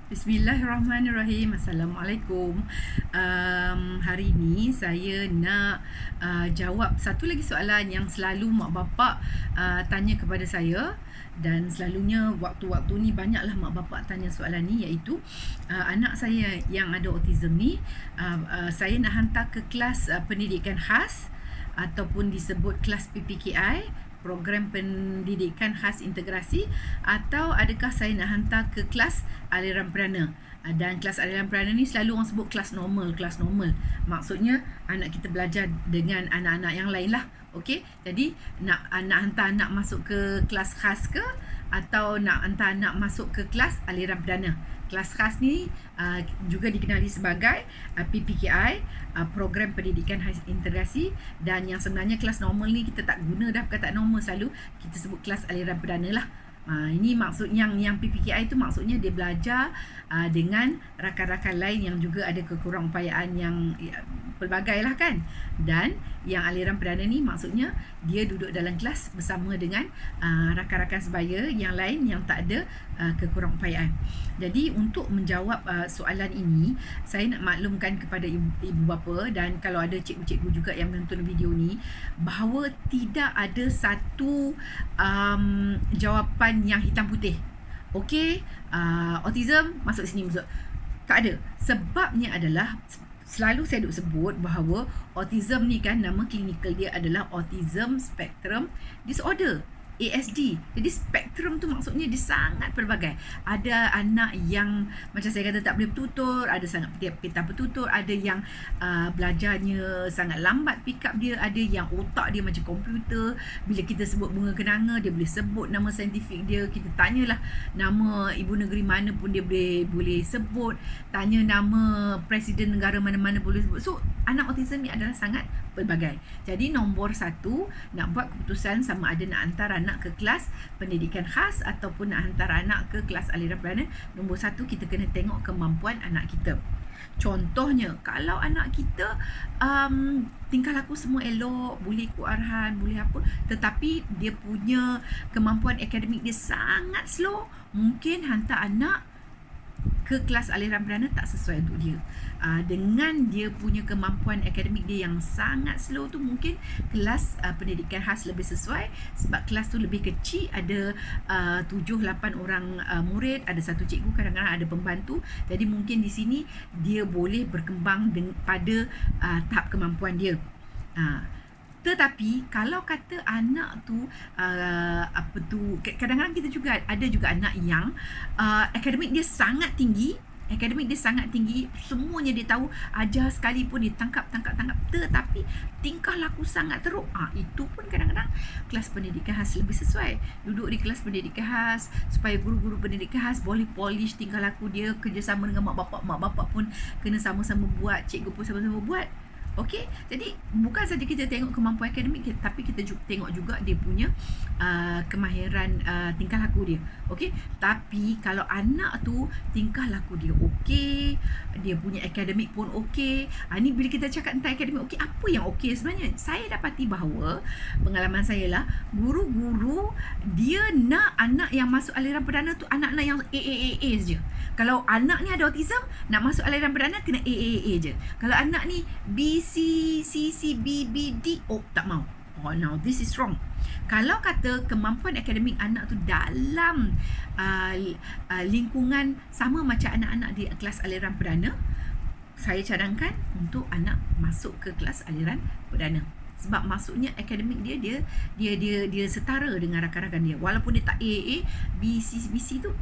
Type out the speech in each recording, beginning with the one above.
Bismillahirrahmanirrahim. Assalamualaikum. Hari ini saya nak jawab satu lagi soalan yang selalu mak bapak tanya kepada saya, dan selalunya waktu-waktu ni banyaklah mak bapak tanya soalan ni, iaitu anak saya yang ada autism ni, saya nak hantar ke kelas pendidikan khas ataupun disebut kelas PPKI, program pendidikan khas integrasi, atau adakah saya nak hantar ke kelas aliran perdana. Dan kelas aliran perdana ni selalu orang sebut kelas normal. Maksudnya anak kita belajar dengan anak-anak yang lain lah. Okey, jadi nak hantar anak masuk ke kelas khas ke, atau nak hantar anak masuk ke kelas aliran perdana. Kelas khas ni juga dikenali sebagai PPKI, program pendidikan khas integrasi, dan yang sebenarnya kelas normal ni kita tak guna dah perkataan normal, selalu kita sebut kelas aliran perdana lah. Ini maksud yang PPKI tu maksudnya dia belajar dengan rakan-rakan lain yang juga ada kekurangupayaan yang pelbagai lah kan. Dan yang aliran perdana ni maksudnya dia duduk dalam kelas bersama dengan rakan-rakan sebaya yang lain yang tak ada kekurangupayaan. Jadi untuk menjawab soalan ini, saya nak maklumkan kepada ibu bapa dan kalau ada cikgu-cikgu juga yang menonton video ni, bahawa tidak ada satu jawapan yang hitam putih. Okey, autism masuk sini, masuk. Tak ada. Sebabnya adalah selalu saya duk sebut bahawa autism ni kan nama klinikal dia adalah Autism Spectrum Disorder, ASD. Jadi spektrum tu maksudnya dia sangat pelbagai. Ada anak yang macam saya kata tak boleh bertutur, ada sangat pintar bertutur, ada yang belajarnya sangat lambat pick up dia, ada yang otak dia macam komputer. Bila kita sebut bunga kenanga, dia boleh sebut nama saintifik dia. Kita tanyalah nama ibu negeri mana pun dia boleh sebut. Tanya nama presiden negara mana-mana boleh sebut. So anak autism ni adalah sangat pelbagai. Jadi nombor satu, nak buat keputusan sama ada nak hantar anak ke kelas pendidikan khas ataupun nak hantar anak ke kelas aliran perdana, nombor satu kita kena tengok kemampuan anak kita. Contohnya, kalau anak kita tingkah laku semua elok, boleh ikut arahan, boleh apa, tetapi dia punya kemampuan akademik dia sangat slow, mungkin hantar anak ke kelas aliran perdana tak sesuai untuk dia. Dengan dia punya kemampuan akademik dia yang sangat slow tu, mungkin kelas pendidikan khas lebih sesuai, sebab kelas tu lebih kecil, ada 7-8 orang murid, ada satu cikgu, kadang-kadang ada pembantu. Jadi mungkin di sini dia boleh berkembang pada tahap kemampuan dia. Tetapi kalau kata anak tu kadang-kadang kita juga ada juga anak yang akademik dia sangat tinggi, semuanya dia tahu, ajar sekalipun dia tangkap, tetapi tingkah laku sangat teruk. Itu pun kadang-kadang kelas pendidikan khas lebih sesuai. Duduk di kelas pendidikan khas supaya guru-guru pendidikan khas boleh polish tingkah laku dia, kerjasama dengan mak bapak pun kena sama-sama buat, cikgu pun sama-sama buat. Okey, jadi bukan saja kita tengok kemampuan akademik, tapi kita tengok juga dia punya kemahiran tingkah laku dia. Okey, tapi kalau anak tu tingkah laku dia okey, dia punya akademik pun okey. Ni bila kita cakap tentang akademik okey, apa yang okey sebenarnya? Saya dapati bahawa pengalaman saya lah, guru-guru dia nak anak yang masuk aliran perdana tu anak-anak yang A je. Kalau anak ni ada autism, nak masuk aliran perdana kena A je. Kalau anak ni B, C, B, D, tak mau. Now this is wrong. Kalau kata kemampuan akademik anak tu dalam lingkungan sama macam anak-anak di kelas aliran perdana, saya cadangkan untuk anak masuk ke kelas aliran perdana. Sebab maksudnya akademik dia setara dengan rakan-rakan dia. Walaupun dia tak A, B, C tu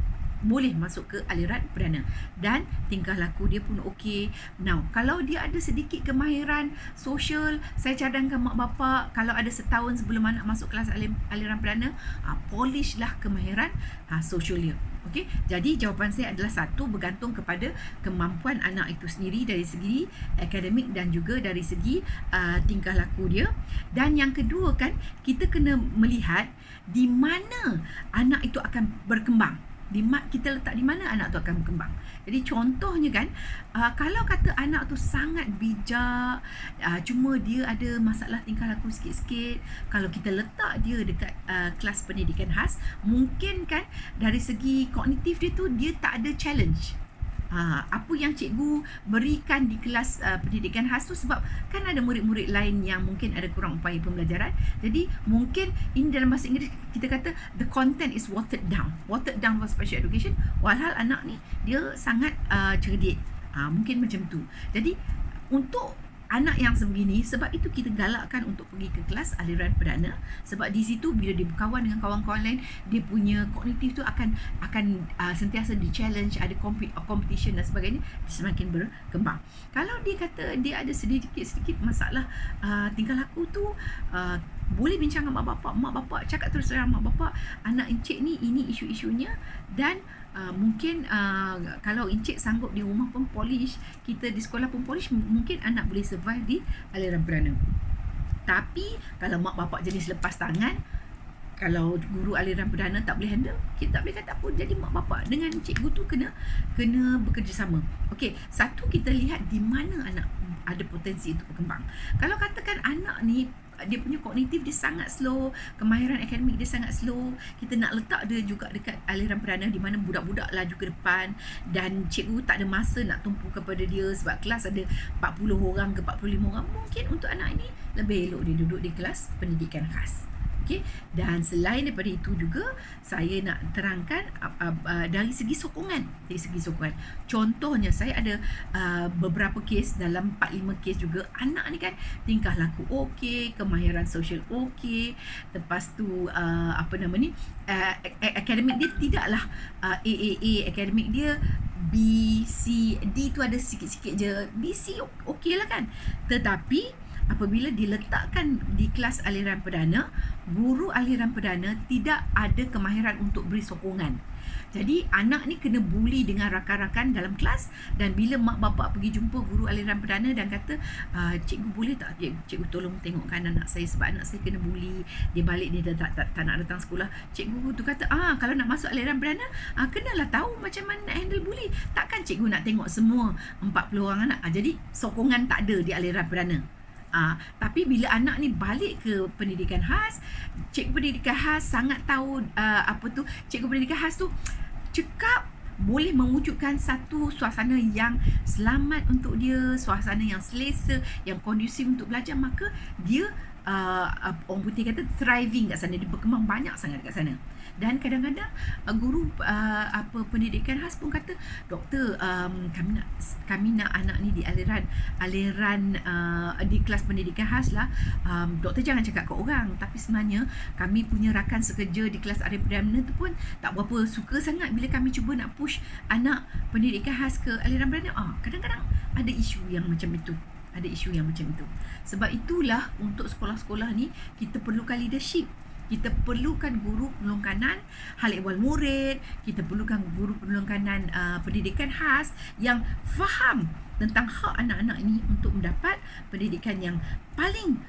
boleh masuk ke aliran perdana, dan tingkah laku dia pun okey. Now, kalau dia ada sedikit kemahiran sosial, saya cadangkan mak bapak kalau ada setahun sebelum anak masuk kelas aliran perdana, polish lah kemahiran sosial dia. Okey, jadi jawapan saya adalah satu, bergantung kepada kemampuan anak itu sendiri dari segi akademik dan juga dari segi tingkah laku dia. Dan yang kedua kan, kita kena melihat di mana anak itu akan berkembang. Kita letak di mana anak tu akan berkembang. Jadi contohnya kan, kalau kata anak tu sangat bijak, cuma dia ada masalah tingkah laku sikit-sikit, kalau kita letak dia dekat kelas pendidikan khas, mungkin kan dari segi kognitif dia tu dia tak ada challenge. apa yang cikgu berikan di kelas pendidikan khas tu, sebab kan ada murid-murid lain yang mungkin ada kurang upaya pembelajaran. Jadi mungkin ini dalam bahasa Inggeris kita kata the content is watered down for special education, walhal anak ni dia sangat cerdik. Mungkin macam tu. Jadi untuk anak yang sebegini, sebab itu kita galakkan untuk pergi ke kelas aliran perdana, sebab di situ bila dia berkawan dengan kawan-kawan lain, dia punya kognitif tu akan sentiasa di challenge, ada competition dan sebagainya, dia semakin berkembang. Kalau dia kata dia ada sedikit masalah tingkah laku tu, boleh bincang dengan mak bapak, cakap terus terang mak bapak, anak encik ni ini isu-isunya, dan mungkin kalau encik sanggup di rumah pun polish, kita di sekolah pun polish, mungkin anak boleh survive di aliran perdana. Tapi kalau mak bapak jenis lepas tangan, kalau guru aliran perdana tak boleh handle, kita tak boleh kata apa. Jadi mak bapak dengan cikgu tu kena bekerjasama. Okey, satu kita lihat di mana anak ada potensi untuk berkembang. Kalau katakan anak ni dia punya kognitif dia sangat slow, kemahiran akademik dia sangat slow, kita nak letak dia juga dekat aliran perdana di mana budak-budak laju ke depan dan cikgu tak ada masa nak tumpu kepada dia sebab kelas ada 40 orang ke 45 orang, mungkin untuk anak ini lebih elok dia duduk di kelas pendidikan khas. Okay? Dan selain daripada itu juga, saya nak terangkan dari segi sokongan. Contohnya, saya ada beberapa kes, dalam 4-5 kes juga, anak ni kan tingkah laku okey, kemahiran sosial okey, lepas tu akademik dia tidaklah AAA, akademik dia B, C, D tu ada sikit-sikit je, B, C okey lah kan. Tetapi apabila diletakkan di kelas aliran perdana, guru aliran perdana tidak ada kemahiran untuk beri sokongan. Jadi anak ni kena bully dengan rakan-rakan dalam kelas, dan bila mak bapak pergi jumpa guru aliran perdana dan kata, cikgu boleh tak cikgu tolong tengokkan anak saya sebab anak saya kena bully, dia balik dia tak nak datang sekolah. Cikgu tu kata, kalau nak masuk aliran perdana, kenalah tahu macam mana nak handle bully. Takkan cikgu nak tengok semua 40 orang anak. Jadi sokongan tak ada di aliran perdana. Tapi bila anak ni balik ke pendidikan khas, cikgu pendidikan khas sangat tahu cikgu pendidikan khas tu cekap boleh mewujudkan satu suasana yang selamat untuk dia, suasana yang selesa, yang kondusif untuk belajar, maka dia orang putih kata thriving kat sana, dia berkembang banyak sangat kat sana. Dan kadang-kadang guru pendidikan khas pun kata, doktor, kami nak anak ni di aliran di kelas pendidikan khas lah. Doktor jangan cakap ke orang, tapi sebenarnya kami punya rakan sekerja di kelas aliran perdana tu pun tak berapa suka sangat bila kami cuba nak push anak pendidikan khas ke aliran perdana. Kadang-kadang ada isu yang macam itu. Sebab itulah untuk sekolah-sekolah ni kita perlukan leadership. Kita perlukan guru penolong kanan hal ehwal murid, kita perlukan guru penolong kanan pendidikan khas yang faham tentang hak anak-anak ini untuk mendapat pendidikan yang paling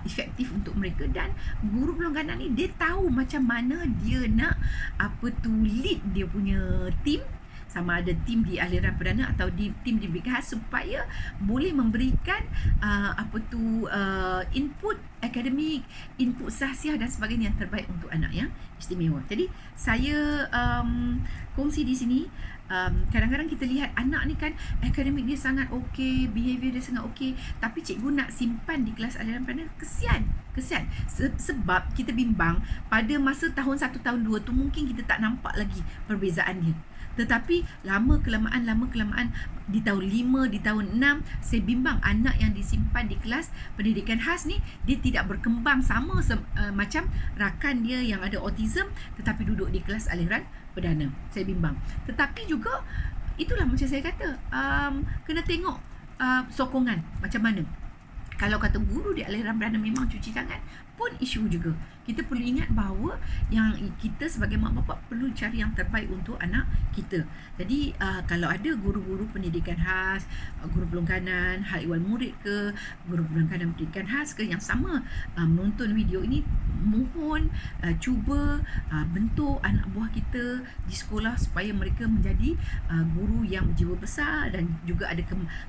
efektif untuk mereka. Dan guru penolong kanan ni dia tahu macam mana dia nak lead dia punya team, sama ada tim di aliran perdana atau di tim di pendidikan khas, supaya boleh memberikan input akademik, input sahsiah dan sebagainya yang terbaik untuk anak yang istimewa. Jadi saya kongsi di sini, kadang-kadang kita lihat anak ni kan akademik dia sangat okey, behavior dia sangat okey, tapi cikgu nak simpan di kelas aliran perdana, kesian. Sebab kita bimbang pada masa tahun 1, tahun 2 tu mungkin kita tak nampak lagi perbezaan dia. Tetapi lama kelamaan di tahun 5, di tahun 6, saya bimbang anak yang disimpan di kelas pendidikan khas ni dia tidak berkembang sama macam rakan dia yang ada autism tetapi duduk di kelas aliran perdana. Saya bimbang. Tetapi juga itulah macam saya kata, kena tengok sokongan macam mana. Kalau kata guru di aliran perdana memang cuci tangan pun isu juga. Kita perlu ingat bahawa yang kita sebagai mak bapak perlu cari yang terbaik untuk anak kita. Jadi kalau ada guru-guru pendidikan khas, guru penolong kanan, hal ehwal murid ke, guru penolong kanan pendidikan khas ke yang sama menonton video ini, mohon cuba bentuk anak buah kita di sekolah supaya mereka menjadi guru yang berjiwa besar dan juga ada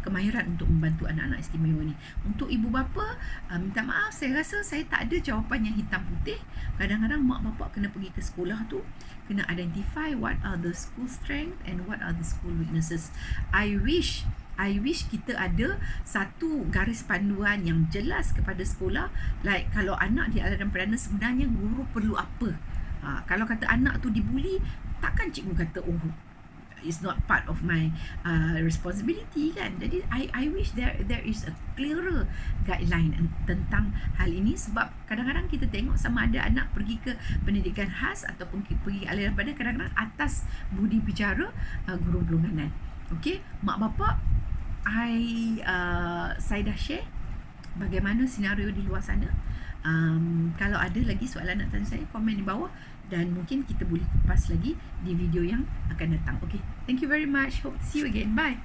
kemahiran untuk membantu anak-anak istimewa ni. Untuk ibu bapa, minta maaf, saya rasa saya tak ada jawapan yang hitam putih. putih. Kadang-kadang mak bapak kena pergi ke sekolah tu, kena identify what are the school strength and what are the school weaknesses. I wish kita ada satu garis panduan yang jelas kepada sekolah, like kalau anak di alasan perdana sebenarnya guru perlu apa. Kalau kata anak tu dibuli, takkan cikgu kata it's not part of my responsibility kan. Jadi I wish there is a clearer guideline tentang hal ini, sebab kadang-kadang kita tengok sama ada anak pergi ke pendidikan khas ataupun pergi aliran perdana, kadang-kadang atas budi bicara guru golongan. Okey, mak bapak, saya dah share bagaimana senario di luar sana. Kalau ada lagi soalan nak tanya saya, komen di bawah dan mungkin kita boleh kupas lagi di video yang akan datang. Okay, thank you very much. Hope to see you again. Bye.